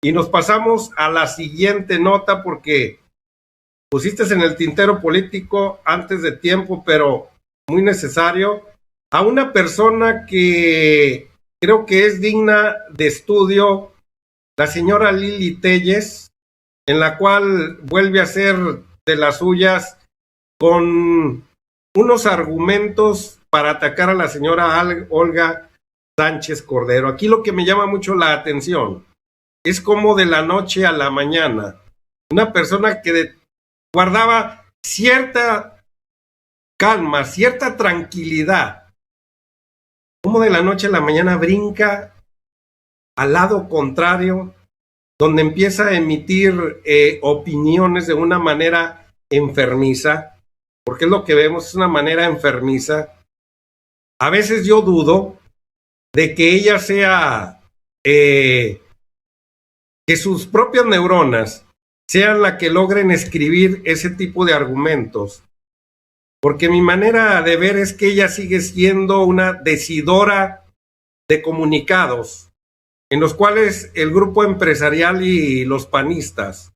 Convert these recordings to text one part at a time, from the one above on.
Y nos pasamos a la siguiente nota porque pusiste en el tintero político antes de tiempo, pero muy necesario, a una persona que creo que es digna de estudio, la señora Lili Téllez, en la cual vuelve a hacer de las suyas con unos argumentos para atacar a la señora Olga Sánchez Cordero. Aquí lo que me llama mucho la atención es cómo de la noche a la mañana una persona que guardaba cierta calma, cierta tranquilidad, cómo de la noche a la mañana brinca al lado contrario, donde empieza a emitir opiniones de una manera enfermiza, porque es lo que vemos, es una manera enfermiza. A veces yo dudo de que ella sea, que sus propias neuronas sean las que logren escribir ese tipo de argumentos, porque mi manera de ver es que ella sigue siendo una decidora de comunicados, en los cuales el grupo empresarial y los panistas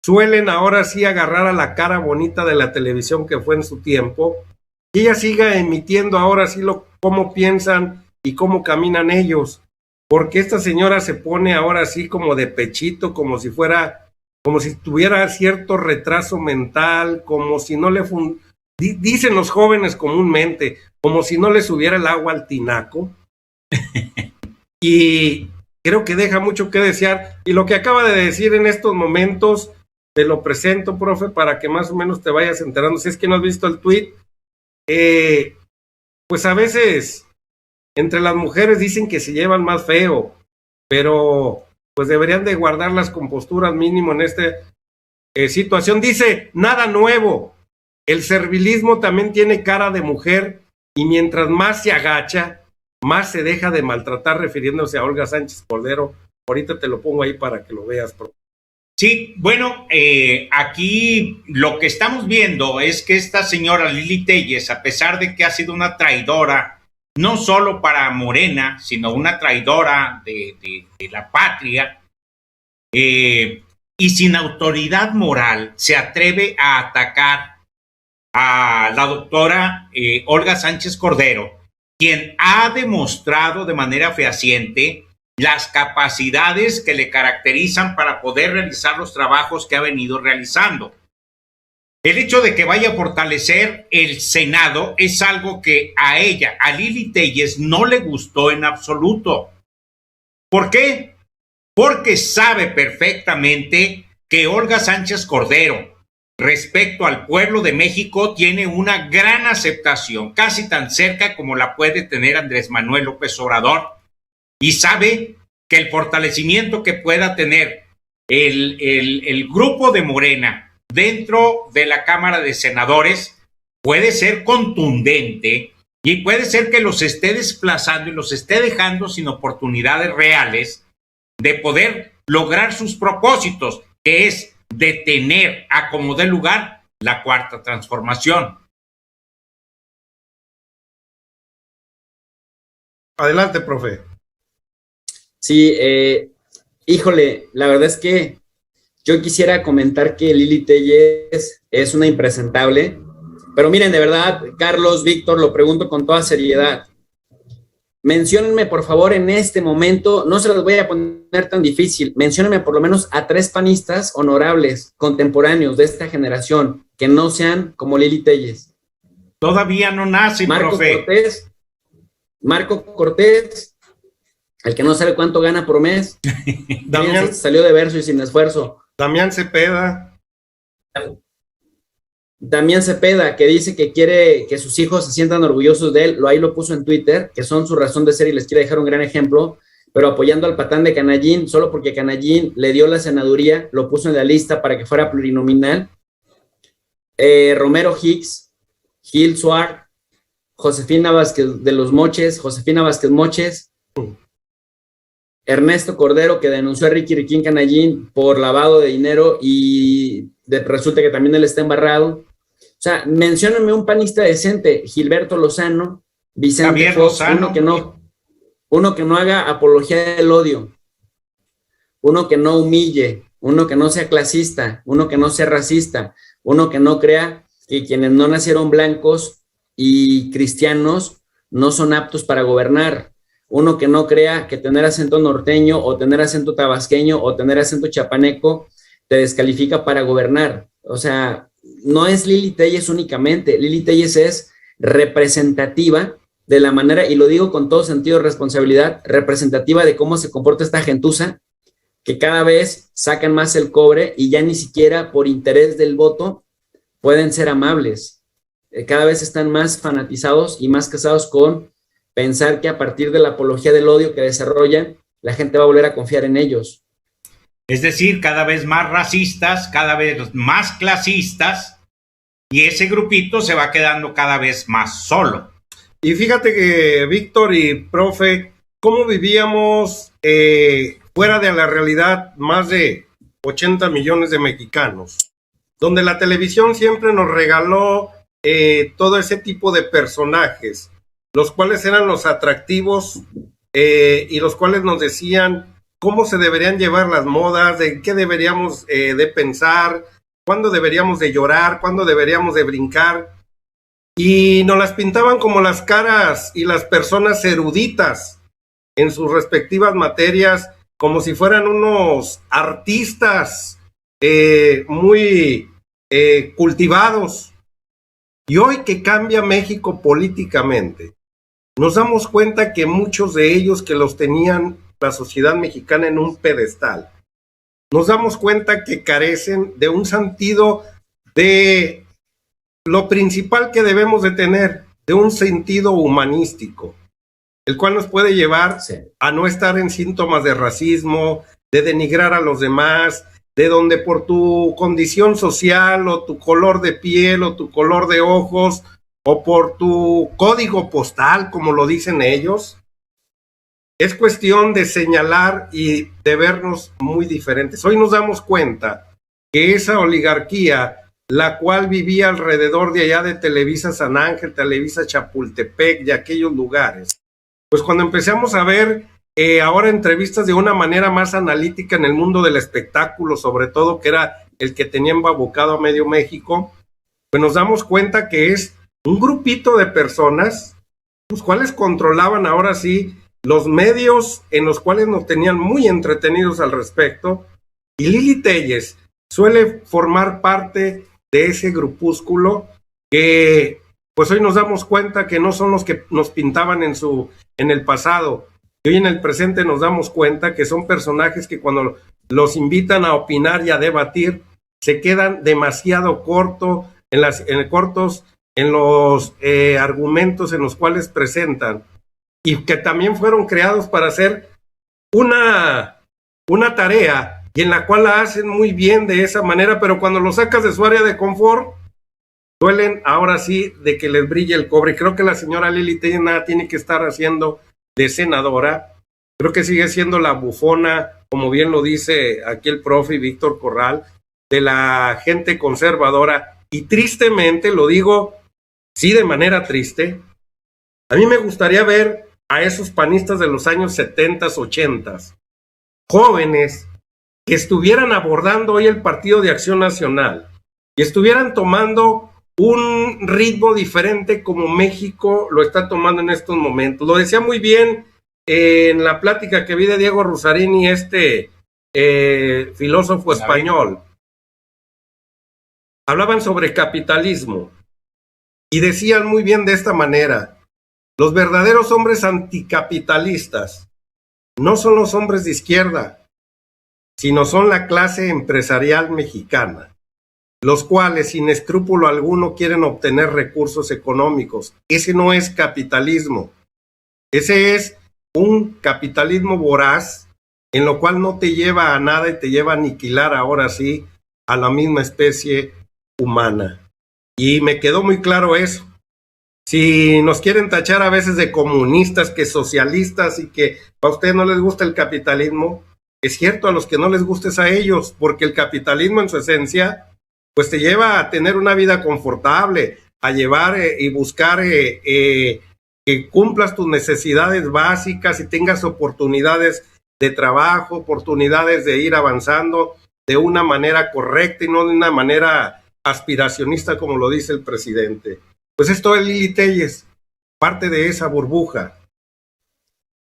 suelen ahora sí agarrar a la cara bonita de la televisión que fue en su tiempo, y ella siga emitiendo ahora sí cómo piensan y cómo caminan ellos, porque esta señora se pone ahora sí como de pechito, como si tuviera cierto retraso mental, como si no le dicen los jóvenes comúnmente, como si no le subiera el agua al tinaco. Y creo que deja mucho que desear, y lo que acaba de decir en estos momentos te lo presento, profe, para que más o menos te vayas enterando. Si es que no has visto el tweet, pues a veces entre las mujeres dicen que se llevan más feo, pero pues deberían de guardar las composturas mínimo en esta situación. Dice, nada nuevo, el servilismo también tiene cara de mujer, y mientras más se agacha, más se deja de maltratar, refiriéndose a Olga Sánchez Cordero. Ahorita te lo pongo ahí para que lo veas, profe. Sí, bueno, aquí lo que estamos viendo es que esta señora Lili Téllez, a pesar de que ha sido una traidora, no solo para Morena, sino una traidora de la patria, y sin autoridad moral, se atreve a atacar a la doctora Olga Sánchez Cordero, quien ha demostrado de manera fehaciente las capacidades que le caracterizan para poder realizar los trabajos que ha venido realizando. El hecho de que vaya a fortalecer el Senado es algo que a ella, a Lili Téllez, no le gustó en absoluto. ¿Por qué? Porque sabe perfectamente que Olga Sánchez Cordero, respecto al pueblo de México, tiene una gran aceptación, casi tan cerca como la puede tener Andrés Manuel López Obrador, y sabe que el fortalecimiento que pueda tener el grupo de Morena dentro de la Cámara de Senadores puede ser contundente y puede ser que los esté desplazando y los esté dejando sin oportunidades reales de poder lograr sus propósitos, que es detener a como dé lugar la Cuarta Transformación. Adelante, profe. Sí, híjole, la verdad es que yo quisiera comentar que Lili Téllez es una impresentable, pero miren, de verdad, Carlos, Víctor, lo pregunto con toda seriedad. Menciónenme, por favor, en este momento, no se los voy a poner tan difícil, menciónenme por lo menos a 3 panistas honorables, contemporáneos de esta generación, que no sean como Lili Téllez. Todavía no nacen, profe. Marco Cortés, el que no sabe cuánto gana por mes. Damián salió de verso y sin esfuerzo. Damián Cepeda, que dice que quiere que sus hijos se sientan orgullosos de él, ahí lo puso en Twitter, que son su razón de ser y les quiere dejar un gran ejemplo, pero apoyando al patán de Canallín, solo porque Canallín le dio la senaduría, lo puso en la lista para que fuera plurinominal. Romero Hicks, Gil Suar, Josefina Vázquez Moches, Ernesto Cordero, que denunció a Ricky Riquín Canallín por lavado de dinero y resulta que también él está embarrado. O sea, menciónenme un panista decente, Gilberto Lozano, Vicente Fox, uno que no haga apología del odio. uno que no humille, uno que no sea clasista, uno que no sea racista, uno que no crea que quienes no nacieron blancos y cristianos no son aptos para gobernar, uno que no crea que tener acento norteño o tener acento tabasqueño o tener acento chapaneco te descalifica para gobernar. O sea, no es Lili Téllez únicamente, Lili Téllez es representativa de la manera, y lo digo con todo sentido de responsabilidad, representativa de cómo se comporta esta gentuza, que cada vez sacan más el cobre y ya ni siquiera por interés del voto pueden ser amables. Cada vez están más fanatizados y más casados con pensar que a partir de la apología del odio que desarrollan, la gente va a volver a confiar en ellos. Es decir, cada vez más racistas, cada vez más clasistas, y ese grupito se va quedando cada vez más solo. Y fíjate que, Víctor y profe, cómo vivíamos fuera de la realidad más de 80 millones de mexicanos, donde la televisión siempre nos regaló todo ese tipo de personajes, los cuales eran los atractivos y los cuales nos decían cómo se deberían llevar las modas, de qué deberíamos de pensar, cuándo deberíamos de llorar, cuándo deberíamos de brincar. Y nos las pintaban como las caras y las personas eruditas en sus respectivas materias, como si fueran unos artistas muy cultivados. Y hoy que cambia México políticamente, nos damos cuenta que muchos de ellos que los tenían la sociedad mexicana en un pedestal, nos damos cuenta que carecen de un sentido de lo principal que debemos de tener, de un sentido humanístico, el cual nos puede llevar a no estar en síntomas de racismo, de denigrar a los demás, de donde por tu condición social o tu color de piel o tu color de ojos o por tu código postal, como lo dicen ellos, es cuestión de señalar y de vernos muy diferentes. Hoy nos damos cuenta que esa oligarquía, la cual vivía alrededor de allá de Televisa San Ángel, Televisa Chapultepec y aquellos lugares, pues cuando empezamos a ver ahora entrevistas de una manera más analítica en el mundo del espectáculo, sobre todo que era el que tenía embabocado a medio México, pues nos damos cuenta que es un grupito de personas los cuales controlaban ahora sí los medios en los cuales nos tenían muy entretenidos al respecto, y Lili Téllez suele formar parte de ese grupúsculo que pues hoy nos damos cuenta que no son los que nos pintaban en el pasado, y hoy en el presente nos damos cuenta que son personajes que cuando los invitan a opinar y a debatir se quedan demasiado cortos en los argumentos en los cuales presentan, y que también fueron creados para hacer una tarea y en la cual la hacen muy bien de esa manera, pero cuando lo sacas de su área de confort, duelen ahora sí de que les brille el cobre. Creo que la señora Lili Téllez nada tiene que estar haciendo de senadora, creo que sigue siendo la bufona, como bien lo dice aquí el profe Víctor Corral, de la gente conservadora, y tristemente, lo digo, sí de manera triste, a mí me gustaría ver a esos panistas de los años 70, 80, jóvenes que estuvieran abordando hoy el Partido de Acción Nacional y estuvieran tomando un ritmo diferente como México lo está tomando en estos momentos. Lo decía muy bien en la plática que vi de Diego Rusarini, filósofo español. Hablaban sobre capitalismo y decían muy bien de esta manera: los verdaderos hombres anticapitalistas no son los hombres de izquierda, sino son la clase empresarial mexicana, los cuales sin escrúpulo alguno quieren obtener recursos económicos. Ese no es capitalismo, ese es un capitalismo voraz, en lo cual no te lleva a nada y te lleva a aniquilar ahora sí a la misma especie humana. Y me quedó muy claro eso. Si nos quieren tachar a veces de comunistas, que socialistas y que a ustedes no les gusta el capitalismo, es cierto, a los que no les gusta es a ellos, porque el capitalismo en su esencia pues te lleva a tener una vida confortable, a llevar y buscar que cumplas tus necesidades básicas y tengas oportunidades de trabajo, oportunidades de ir avanzando de una manera correcta y no de una manera aspiracionista como lo dice el presidente. Pues esto es Lili Téllez, parte de esa burbuja.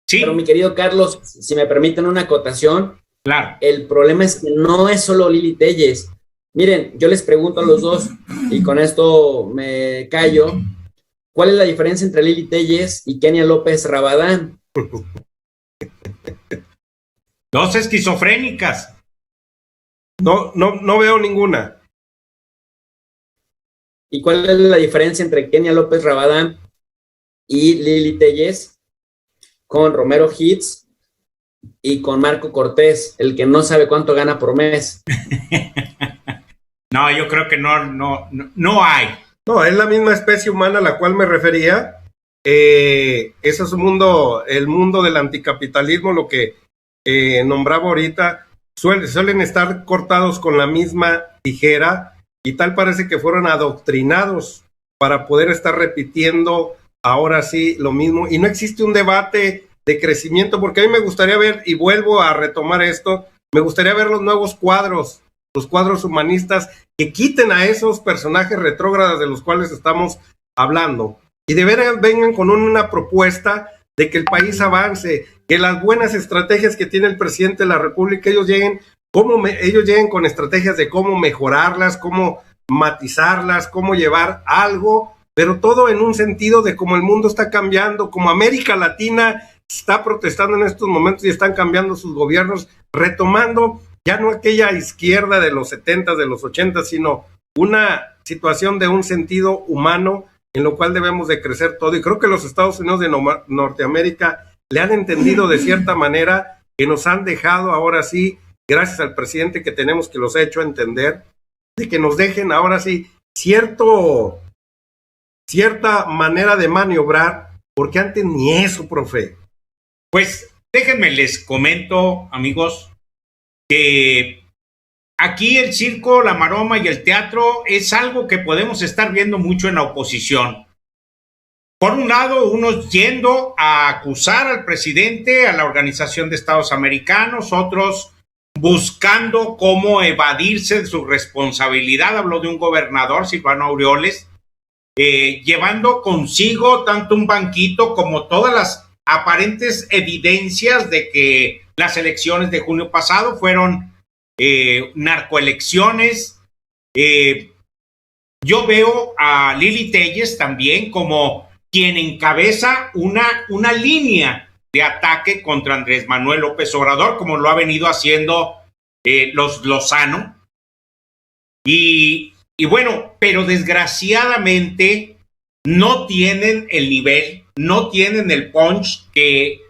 Sí. Pero mi querido Carlos, si me permiten una acotación, claro. El problema es que no es solo Lili Téllez. Miren, yo les pregunto a los dos, y con esto me callo, ¿cuál es la diferencia entre Lili Téllez y Kenia López Rabadán? Dos esquizofrénicas. No veo ninguna. ¿Y cuál es la diferencia entre Kenia López Rabadán y Lili Téllez? Con Romero Hits y con Marco Cortés, el que no sabe cuánto gana por mes. No, yo creo que no hay. No, es la misma especie humana a la cual me refería. Ese es el mundo del anticapitalismo, lo que nombraba ahorita. Suelen estar cortados con la misma tijera y tal parece que fueron adoctrinados para poder estar repitiendo ahora sí lo mismo. Y no existe un debate de crecimiento, porque a mí me gustaría ver, y vuelvo a retomar esto, me gustaría ver los nuevos cuadros, los cuadros humanistas que quiten a esos personajes retrógradas de los cuales estamos hablando y de veras vengan con una propuesta de que el país avance, que las buenas estrategias que tiene el presidente de la República, ellos lleguen con estrategias de cómo mejorarlas, cómo matizarlas, cómo llevar algo, pero todo en un sentido de cómo el mundo está cambiando, como América Latina está protestando en estos momentos y están cambiando sus gobiernos, retomando ya no aquella izquierda de los 70, de los 80, sino una situación de un sentido humano en lo cual debemos de crecer todo. Y creo que los Estados Unidos de Norteamérica le han entendido de cierta manera, que nos han dejado ahora sí, gracias al presidente que tenemos que los ha hecho entender, de que nos dejen ahora sí cierta manera de maniobrar, porque antes ni eso, profe. Pues déjenme les comento, amigos, que aquí el circo, la maroma y el teatro es algo que podemos estar viendo mucho en la oposición. Por un lado, unos yendo a acusar al presidente, a la Organización de Estados Americanos, otros buscando cómo evadirse de su responsabilidad. Habló de un gobernador, Silvano Aureoles, llevando consigo tanto un banquito como todas las aparentes evidencias de que las elecciones de junio pasado fueron narcoelecciones. Yo veo a Lili Téllez también como quien encabeza una línea de ataque contra Andrés Manuel López Obrador, como lo ha venido haciendo los Lozano. Y bueno, pero desgraciadamente no tienen el nivel, no tienen el punch que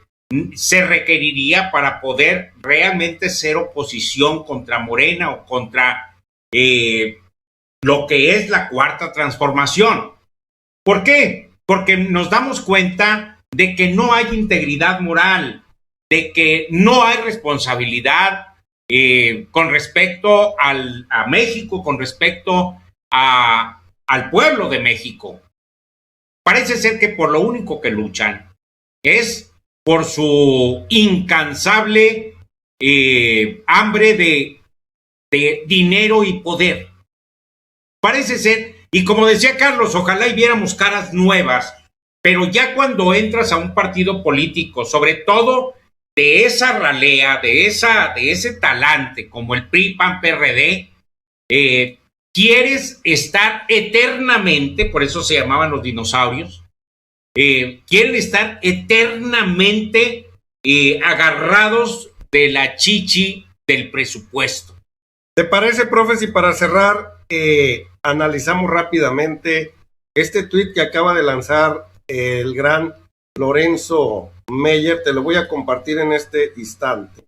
se requeriría para poder realmente ser oposición contra Morena o contra lo que es la Cuarta Transformación. ¿Por qué? Porque nos damos cuenta de que no hay integridad moral, de que no hay responsabilidad con respecto a México, con respecto al pueblo de México. Parece ser que por lo único que luchan es por su incansable hambre de dinero y poder. Parece ser, y como decía Carlos, ojalá y viéramos caras nuevas, pero ya cuando entras a un partido político, sobre todo de esa ralea, de ese talante como el PRI, PAN, PRD, quieres estar eternamente, por eso se llamaban los dinosaurios, quieren estar eternamente agarrados de la chichi del presupuesto. ¿Te parece, profe, si para cerrar analizamos rápidamente este tuit que acaba de lanzar el gran Lorenzo Meyer? Te lo voy a compartir en este instante,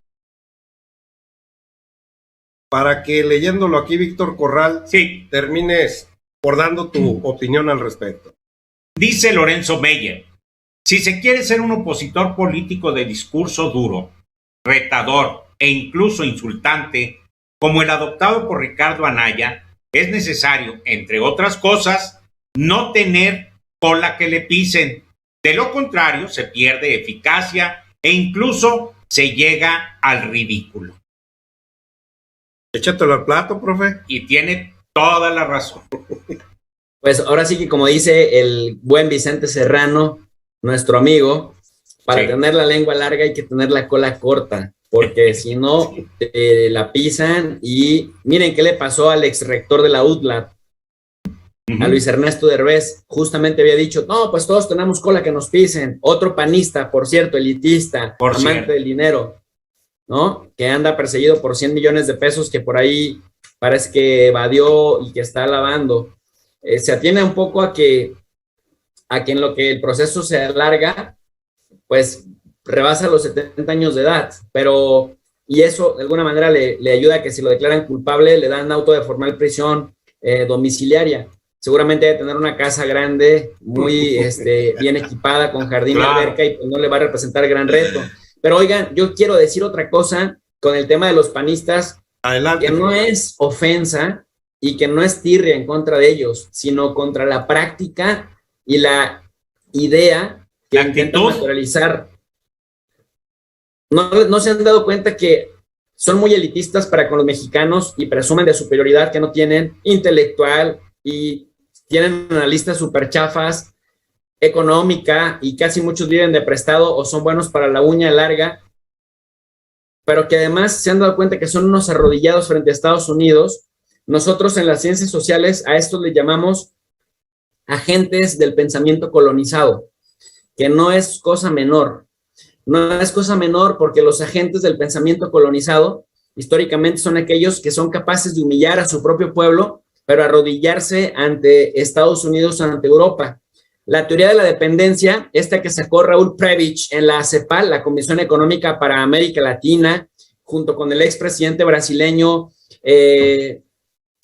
para que leyéndolo aquí, Víctor Corral, sí, termines por dando tu opinión al respecto. Dice Lorenzo Meyer: si se quiere ser un opositor político de discurso duro, retador e incluso insultante, como el adoptado por Ricardo Anaya, es necesario, entre otras cosas, no tener cola que le pisen. De lo contrario, se pierde eficacia e incluso se llega al ridículo. Échatelo al plato, profe. Y tiene toda la razón. Pues ahora sí que como dice el buen Vicente Serrano, nuestro amigo, para tener la lengua larga hay que tener la cola corta, porque si no, la pisan. Y miren qué le pasó al ex rector de la UTLA, a Luis Ernesto Derbez. Justamente había dicho, no, pues todos tenemos cola que nos pisen. Otro panista, por cierto, elitista, amante del dinero, ¿no? Que anda perseguido por 100 millones de pesos que por ahí parece que evadió y que está lavando. Se atiene un poco a que en lo que el proceso se alarga, pues rebasa los 70 años de edad, pero, y eso de alguna manera le ayuda a que si lo declaran culpable, le dan auto de formal prisión domiciliaria. Seguramente debe tener una casa grande, muy bien equipada, con jardín y alberca, y pues no le va a representar gran reto. Pero oigan, yo quiero decir otra cosa con el tema de los panistas. Adelante. Que no es ofensa y que no es tirria en contra de ellos, sino contra la práctica y la idea que intentan naturalizar. No se han dado cuenta que son muy elitistas para con los mexicanos y presumen de superioridad que no tienen intelectual y tienen analistas súper chafas, económica, y casi muchos viven de prestado o son buenos para la uña larga, pero que además se han dado cuenta que son unos arrodillados frente a Estados Unidos. Nosotros en las ciencias sociales a estos le llamamos agentes del pensamiento colonizado, que no es cosa menor. No es cosa menor porque los agentes del pensamiento colonizado históricamente son aquellos que son capaces de humillar a su propio pueblo, pero arrodillarse ante Estados Unidos, ante Europa. La teoría de la dependencia, esta que sacó Raúl Prebisch en la CEPAL, la Comisión Económica para América Latina, junto con el expresidente brasileño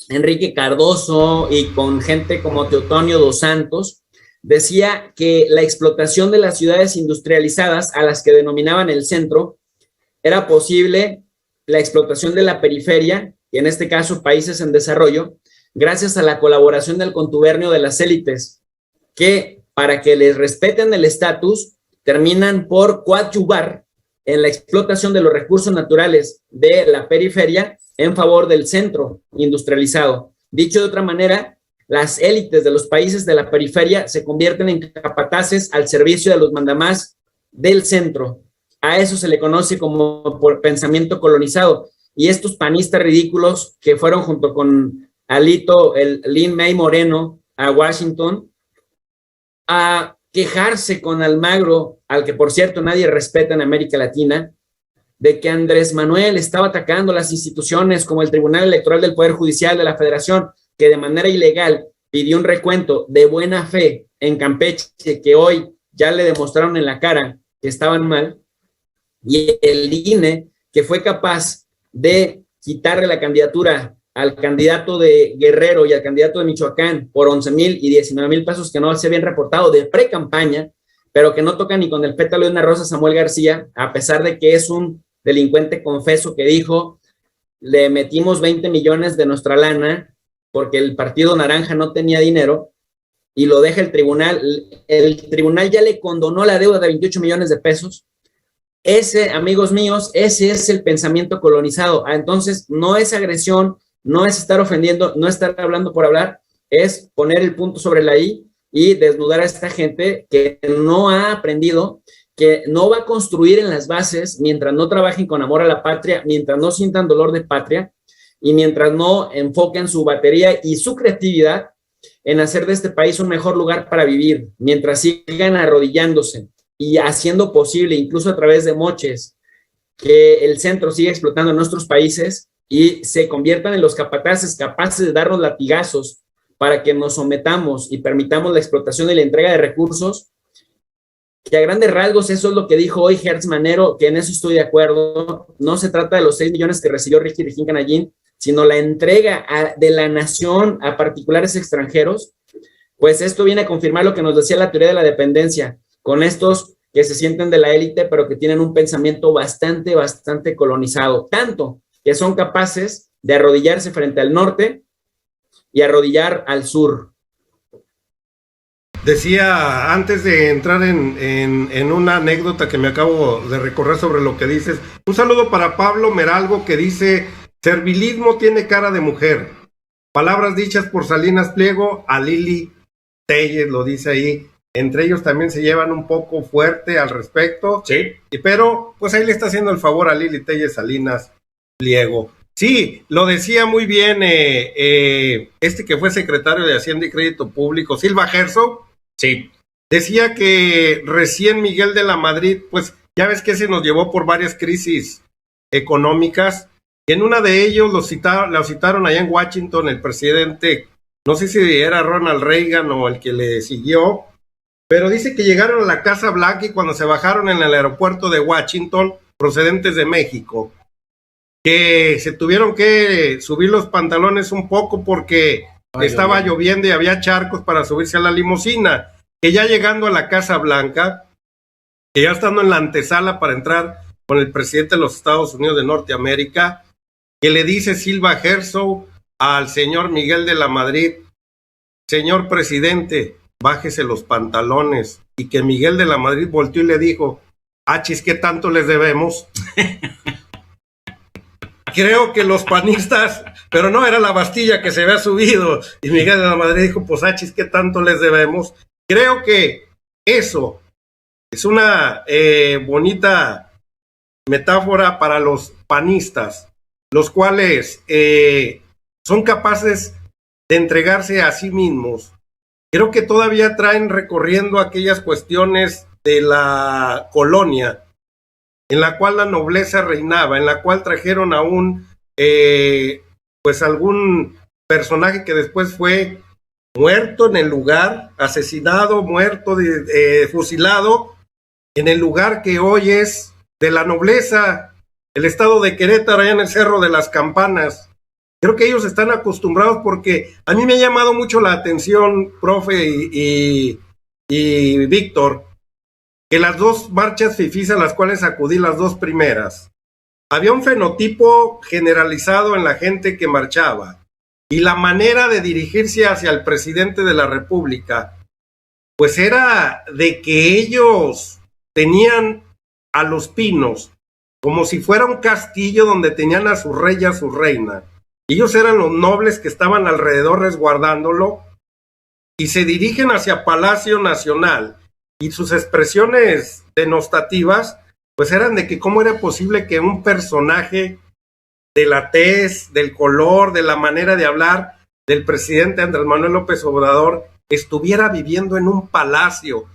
Enrique Cardoso y con gente como Teotonio dos Santos, decía que la explotación de las ciudades industrializadas, a las que denominaban el centro, era posible la explotación de la periferia, y en este caso países en desarrollo, gracias a la colaboración del contubernio de las élites, que para que les respeten el estatus, terminan por coadyuvar en la explotación de los recursos naturales de la periferia en favor del centro industrializado. Dicho de otra manera, las élites de los países de la periferia se convierten en capataces al servicio de los mandamás del centro. A eso se le conoce como pensamiento colonizado. Y estos panistas ridículos que fueron junto con Alito, el Lin May Moreno, a Washington, a quejarse con Almagro, al que por cierto nadie respeta en América Latina, de que Andrés Manuel estaba atacando las instituciones como el Tribunal Electoral del Poder Judicial de la Federación, que de manera ilegal pidió un recuento de buena fe en Campeche, que hoy ya le demostraron en la cara que estaban mal, y el INE, que fue capaz de quitarle la candidatura al candidato de Guerrero y al candidato de Michoacán por 11,000 y 19,000 pesos que no se habían reportado de pre-campaña, pero que no toca ni con el pétalo de una rosa Samuel García, a pesar de que es un delincuente confeso que dijo, le metimos 20 millones de nuestra lana porque el Partido Naranja no tenía dinero, y lo deja el tribunal ya le condonó la deuda de 28 millones de pesos. Ese, amigos míos, ese es el pensamiento colonizado. Entonces, no es agresión, no es estar ofendiendo, no estar hablando por hablar, es poner el punto sobre la I y desnudar a esta gente que no ha aprendido, que no va a construir en las bases mientras no trabajen con amor a la patria, mientras no sientan dolor de patria y mientras no enfoquen su batería y su creatividad en hacer de este país un mejor lugar para vivir, mientras sigan arrodillándose y haciendo posible, incluso a través de moches, que el centro siga explotando en nuestros países y se conviertan en los capataces capaces de darnos latigazos para que nos sometamos y permitamos la explotación y la entrega de recursos, que a grandes rasgos eso es lo que dijo hoy Hertz Manero, que en eso estoy de acuerdo. No se trata de los 6 millones que recibió Ricky Rijín Canallín, sino la entrega de la nación a particulares extranjeros. Pues esto viene a confirmar lo que nos decía la teoría de la dependencia, con estos que se sienten de la élite, pero que tienen un pensamiento bastante colonizado, tanto que son capaces de arrodillarse frente al norte y arrodillar al sur. Decía, antes de entrar en una anécdota que me acabo de recorrer sobre lo que dices, un saludo para Pablo Meralgo, que dice: servilismo tiene cara de mujer. Palabras dichas por Salinas Pliego a Lili Telles, lo dice ahí. Entre ellos también se llevan un poco fuerte al respecto. Sí. Pero pues ahí le está haciendo el favor a Lili Telles Salinas Pliego. Sí, lo decía muy bien este que fue secretario de Hacienda y Crédito Público, Silva Herzog. Sí. Decía que recién Miguel de la Madrid, pues ya ves que se nos llevó por varias crisis económicas, y en una de ellos lo citaron allá en Washington el presidente, no sé si era Ronald Reagan o el que le siguió, pero dice que llegaron a la Casa Blanca y cuando se bajaron en el aeropuerto de Washington, procedentes de México, que se tuvieron que subir los pantalones un poco porque estaba lloviendo y había charcos para subirse a la limusina, que ya llegando a la Casa Blanca, que ya estando en la antesala para entrar con el presidente de los Estados Unidos de Norteamérica, que le dice Silva Herzog al señor Miguel de la Madrid: señor presidente, bájese los pantalones, y que Miguel de la Madrid volteó y le dijo: achis, ¿qué tanto les debemos? Creo que los panistas, pero no era la Bastilla que se había subido, y Miguel de la Madrid dijo: pues achis, ¿qué tanto les debemos? Creo que eso es una bonita metáfora para los panistas, los cuales son capaces de entregarse a sí mismos. Creo que todavía traen recorriendo aquellas cuestiones de la colonia, en la cual la nobleza reinaba, en la cual trajeron a pues algún personaje que después fue muerto en el lugar, asesinado, muerto, fusilado, en el lugar que hoy es de la nobleza, el estado de Querétaro, allá en el Cerro de las Campanas. Creo que ellos están acostumbrados, porque a mí me ha llamado mucho la atención, profe y Víctor, que las dos marchas fifís a las cuales acudí, las dos primeras, había un fenotipo generalizado en la gente que marchaba, y la manera de dirigirse hacia el presidente de la República, pues era de que ellos tenían a Los Pinos como si fuera un castillo donde tenían a su rey y a su reina. Ellos eran los nobles que estaban alrededor resguardándolo, y se dirigen hacia Palacio Nacional, y sus expresiones denostativas pues eran de que cómo era posible que un personaje de la tez, del color, de la manera de hablar del presidente Andrés Manuel López Obrador estuviera viviendo en un palacio.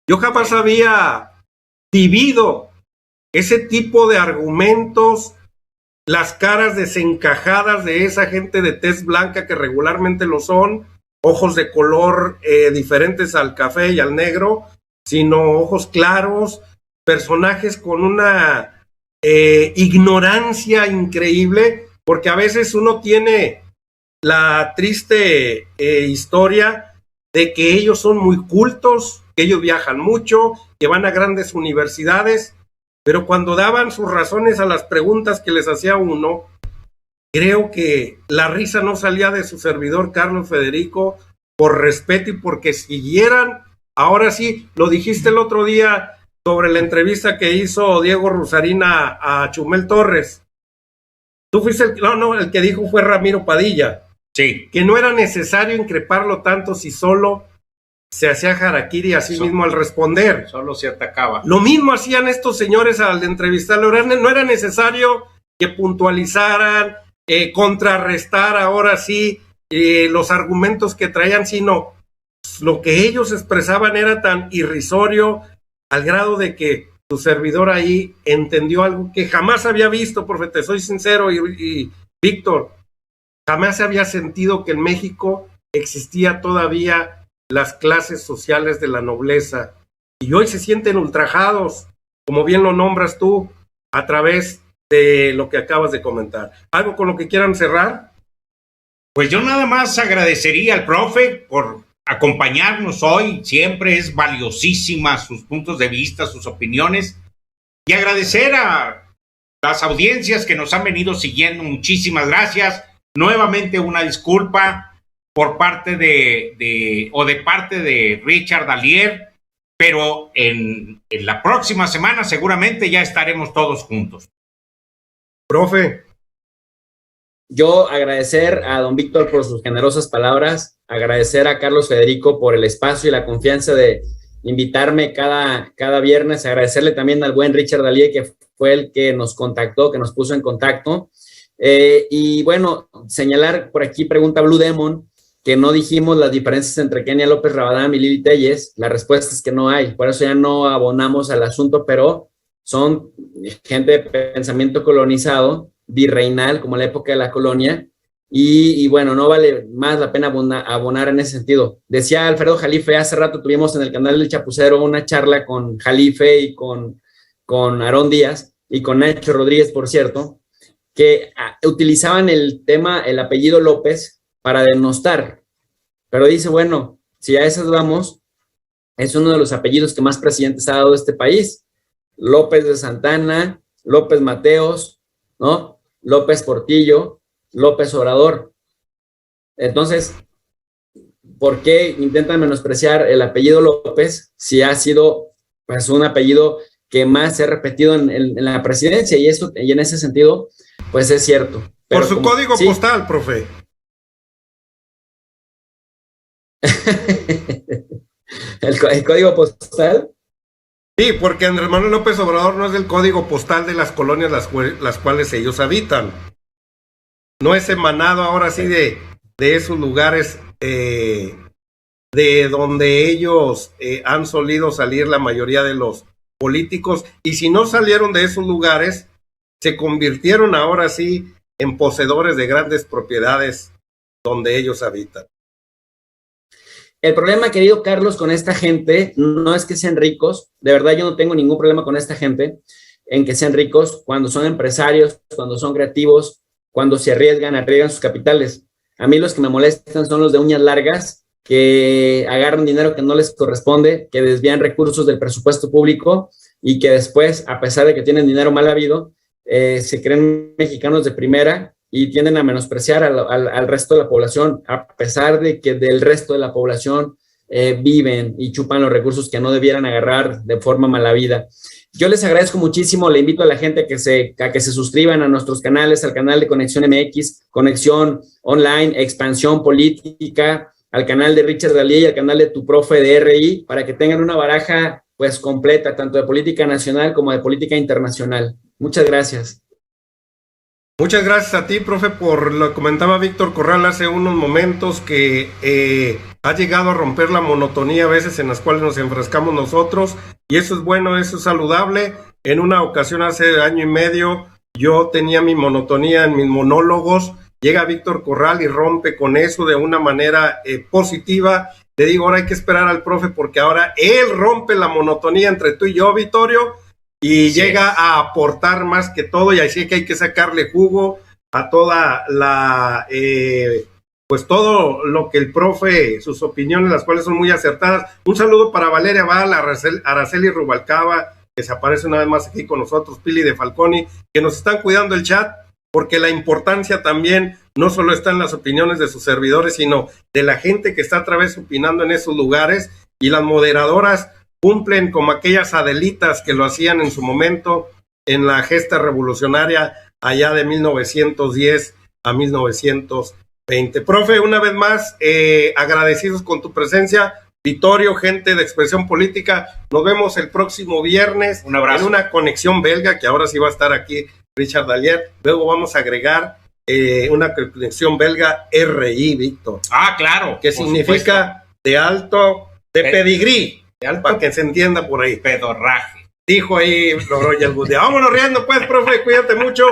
Yo jamás había vivido ese tipo de argumentos, las caras desencajadas de esa gente de tez blanca que regularmente lo son, ojos de color diferentes al café y al negro, sino ojos claros, personajes con una ignorancia increíble, porque a veces uno tiene la triste historia de que ellos son muy cultos, que ellos viajan mucho, que van a grandes universidades, pero cuando daban sus razones a las preguntas que les hacía uno, creo que la risa no salía de su servidor Carlos Federico, por respeto y porque siguieran. Ahora sí, lo dijiste el otro día sobre la entrevista que hizo Diego Rusarín a Chumel Torres. Tú fuiste el que dijo fue Ramiro Padilla. Sí. Que no era necesario increparlo tanto si solo se hacía harakiri a sí mismo al responder. Solo se atacaba. Lo mismo hacían estos señores al entrevistarlo. No era necesario que puntualizaran, contrarrestar ahora sí los argumentos que traían, sino lo que ellos expresaban era tan irrisorio al grado de que tu servidor ahí entendió algo que jamás había visto, profe, te soy sincero, y Víctor, jamás había sentido que en México existía todavía las clases sociales de la nobleza, y hoy se sienten ultrajados, como bien lo nombras tú, a través de lo que acabas de comentar. ¿Algo con lo que quieran cerrar? Pues yo nada más agradecería al profe por acompañarnos hoy. Siempre es valiosísima sus puntos de vista, sus opiniones, y agradecer a las audiencias que nos han venido siguiendo. Muchísimas gracias. Nuevamente una disculpa por parte de parte de Richard Dallier, pero en la próxima semana seguramente ya estaremos todos juntos. Profe. Yo agradecer a don Víctor por sus generosas palabras, agradecer a Carlos Federico por el espacio y la confianza de invitarme cada viernes, agradecerle también al buen Richard Dallier, que fue el que nos contactó, que nos puso en contacto. Y bueno, señalar por aquí, pregunta Blue Demon, que no dijimos las diferencias entre Kenia López Rabadán y Lili Téllez. La respuesta es que no hay, por eso ya no abonamos al asunto, pero son gente de pensamiento colonizado, virreinal, como la época de la colonia, y bueno, no vale más la pena abonar en ese sentido. Decía Alfredo Jalife, hace rato tuvimos en el canal del Chapucero una charla con Jalife y con Aarón Díaz, y con Nacho Rodríguez, por cierto, que utilizaban el apellido López para denostar, pero dice, bueno, si a esas vamos, es uno de los apellidos que más presidentes ha dado este país, López de Santana, López Mateos, ¿no? López Portillo, López Obrador. Entonces, ¿por qué intentan menospreciar el apellido López si ha sido pues un apellido que más se ha repetido en la presidencia? Y en ese sentido, pues es cierto. Pero por su código postal, profe. ¿El código postal? Sí, porque Andrés Manuel López Obrador no es del código postal de las colonias las cuales ellos habitan. No es emanado ahora sí de esos lugares de donde ellos han solido salir la mayoría de los políticos, y si no salieron de esos lugares, se convirtieron ahora sí en poseedores de grandes propiedades donde ellos habitan. El problema, querido Carlos, con esta gente no es que sean ricos. De verdad, yo no tengo ningún problema con esta gente en que sean ricos cuando son empresarios, cuando son creativos, cuando se arriesgan sus capitales. A mí los que me molestan son los de uñas largas, que agarran dinero que no les corresponde, que desvían recursos del presupuesto público y que después, a pesar de que tienen dinero mal habido, se creen mexicanos de primera y tienden a menospreciar al resto de la población, a pesar de que del resto de la población viven y chupan los recursos que no debieran agarrar de forma mala vida. Yo les agradezco muchísimo, le invito a la gente a que se suscriban a nuestros canales, al canal de Conexión MX, Conexión Online, Expansión Política, al canal de Richard Dallier y al canal de Tu Profe de RI, para que tengan una baraja pues completa, tanto de política nacional como de política internacional. Muchas gracias. Muchas gracias a ti, profe, por lo que comentaba Víctor Corral hace unos momentos, que ha llegado a romper la monotonía a veces en las cuales nos enfrascamos nosotros, y eso es bueno, eso es saludable. En una ocasión hace año y medio yo tenía mi monotonía en mis monólogos, llega Víctor Corral y rompe con eso de una manera positiva. Le digo, ahora hay que esperar al profe porque ahora él rompe la monotonía entre tú y yo, Vittorio, y sí, llega a aportar más que todo, y así que hay que sacarle jugo a toda la, pues todo lo que el profe, sus opiniones, las cuales son muy acertadas. Un saludo para Valeria Val, Araceli Rubalcaba, que se aparece una vez más aquí con nosotros, Pili de Falconi, que nos están cuidando el chat, porque la importancia también no solo está en las opiniones de sus servidores, sino de la gente que está a través opinando en esos lugares, y las moderadoras cumplen como aquellas Adelitas que lo hacían en su momento en la gesta revolucionaria allá de 1910 a 1920. Profe, una vez más, agradecidos con tu presencia. Vittorio, gente de Expresión Política, nos vemos el próximo viernes. Un abrazo. En una conexión belga, que ahora sí va a estar aquí Richard Dallier. Luego vamos a agregar una conexión belga RI, Víctor. Ah, claro. Que significa supuesto. de pedigrí. Para que se entienda por ahí. Pedorraje. Dijo ahí Royal Good. Vámonos riendo pues, profe, cuídate mucho.